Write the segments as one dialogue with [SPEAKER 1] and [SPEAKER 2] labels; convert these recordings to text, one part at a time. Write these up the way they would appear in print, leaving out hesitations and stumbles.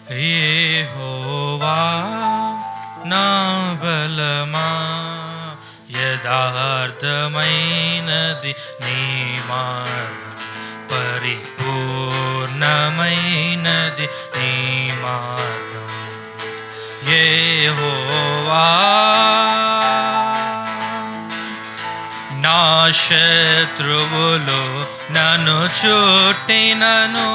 [SPEAKER 1] యెహోవా నా బలమా, యథార్థమైనది నీ మార్గం, పరిపూర్ణమైనది నీ మార్గం. యెహోవా నా శత్రువులు నన్ను చుట్టినను,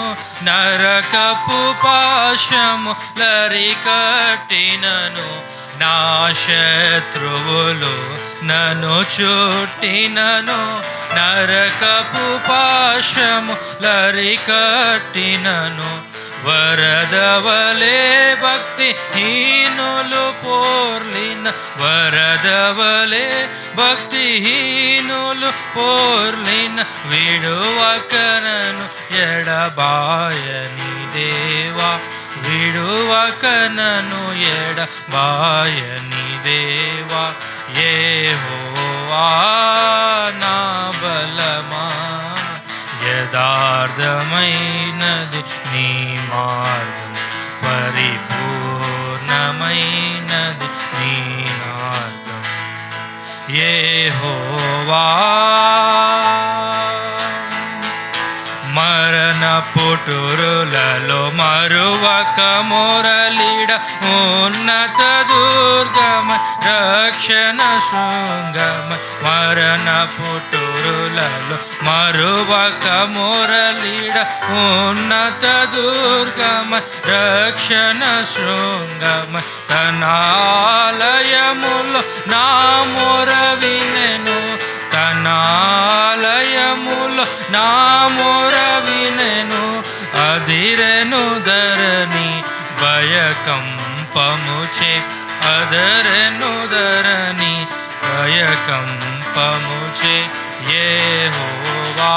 [SPEAKER 1] నరకపు పాశము లరికట్టినను. నా శత్రువులు నన్ను చుట్టినను, నరకపు పాశము లరికట్టినను. వరదవలే భక్తి హీనులు పోర్లిన, వరదవలే భక్తి హీనులు పోర్లిన. విడువకనను ఎడబాయని దేవా, విడువకనను ఎడబాయని దేవా. యెహోవా నా బలమా, యథార్థమైనది నీ మార్గం, పరిపూర్ణమైనది నీ మార్గం. యెహోవా మరణ పుటురులలో మరువక మురళిడ, ఉన్నత దుర్గమ రక్షణ శృంగమ. మరణ పుటురులలో మరువక మురళిడ, ఉన్నత దుర్గమ రక్షణ శృంగమ. తన ఆలయములో నా మొర వినెను, తన ఆలయములో నా మొర వినెను. అదిరెను ధరణి భయకంపముచే, అదరెను ధరణి భయకంపముచే. యెహోవా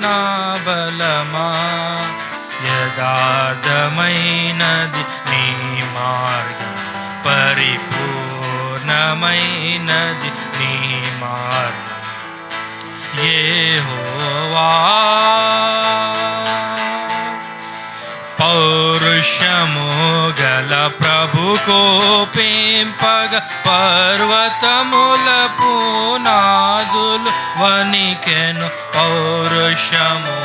[SPEAKER 1] నా బలమా, యథార్థమైనది నీ మార్గం, పరిపూర్ణమైనది నీ మార్గం. యెహోవా పౌరుషము గల ప్రభు కోపింపగ, పర్వతముల పునాదులు వణికెను. పౌరుషము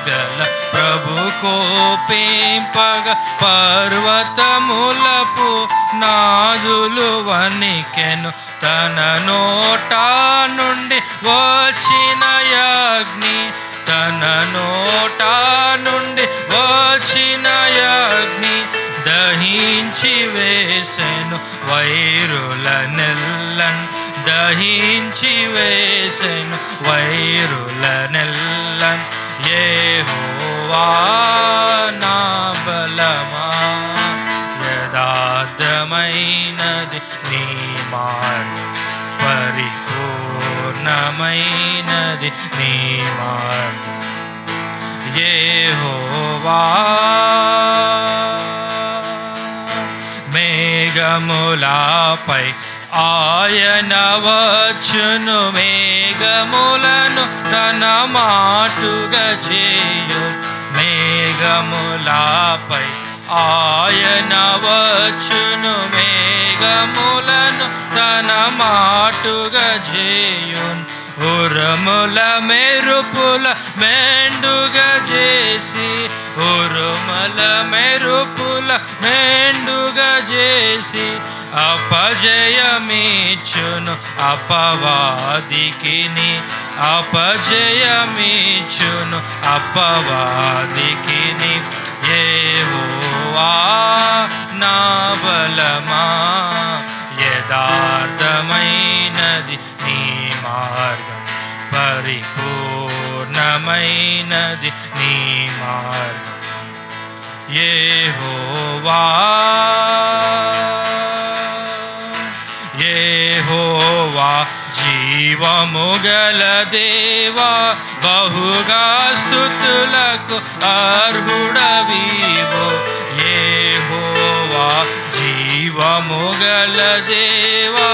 [SPEAKER 1] గల ప్రభు కోపింపగ, పర్వతముల పునాదులు వణికెను. తన నోట నుండి వచ్చిన అగ్ని, తన నోట నుండి వచ్చిన అగ్ని దహించి వేసెను వైరుల నెల్లన్, దహించి వేసెను వైరుల నెల్లన్. యెహోవా నా బలమా, యథార్థమైనది నీ మార్గం, పరిపూర్ణమైనది నీ మార్గం. యెహోవా మేఘములపై ఆయన వచ్చును, మేఘములను తన మాటుగా చేయు. మేఘములపై ఆయన వచ్చును, మేఘములను తన మాటుగా చేయున్. ఉరుముల మెరుపుల మెండుగా చేసి, ఉరుముల మెరుపుల మెండుగా చేసి. అపజయమిచ్చును అపవాదికిని, అపజయమిచ్చును అపవాదికిని. యెహోవా నా బలమా, యథార్థమైనది నీ మార్గం, పరిపూర్ణమైనది నీ మార్గం. యెహోవా యెహోవా జీవము గల దేవా, బహుగా స్తుతులకు అర్హుడవీవో. యెహోవా జీవము గల దేవా,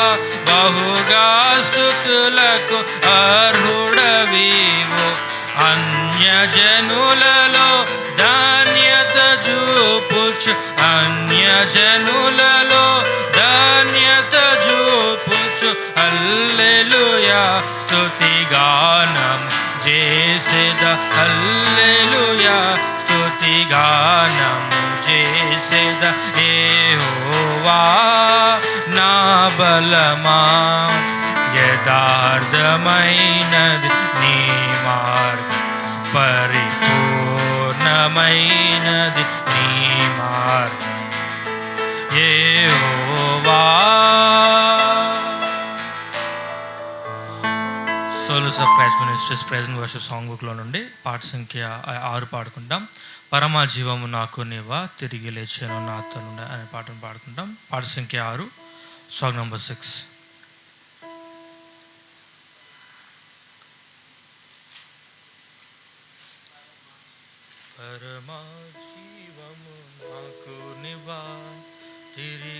[SPEAKER 1] బహుగా స్తుతులకు అర్హుడవీవో. అన్యజనులలో ధాన్యత చూపు చూపుచు అన్యజనులలో ధన్యత చూపుచు హల్లెలూయా స్తుతిగానం చేసేద హల్లెలూయా స్తుతిగానం చేసేద యెహోవా నా బలమా యథార్థమైనది నీ మార్గం పరిపూర్ణమైనది నీ మార్గం Jehovah. Souls of Christ ministries present worship song బుక్లో నుండి పాట సంఖ్య 6 పాడుకుంటాం. పరమ జీవము నాకు నీవా తిరిగి లేచాను నాతో నుండి అనే పాటను పాడుకుంటాం. పాట సంఖ్య 6, సాంగ్ నంబర్ 6. పరమ జీవము నాకు నీవా తిరిగి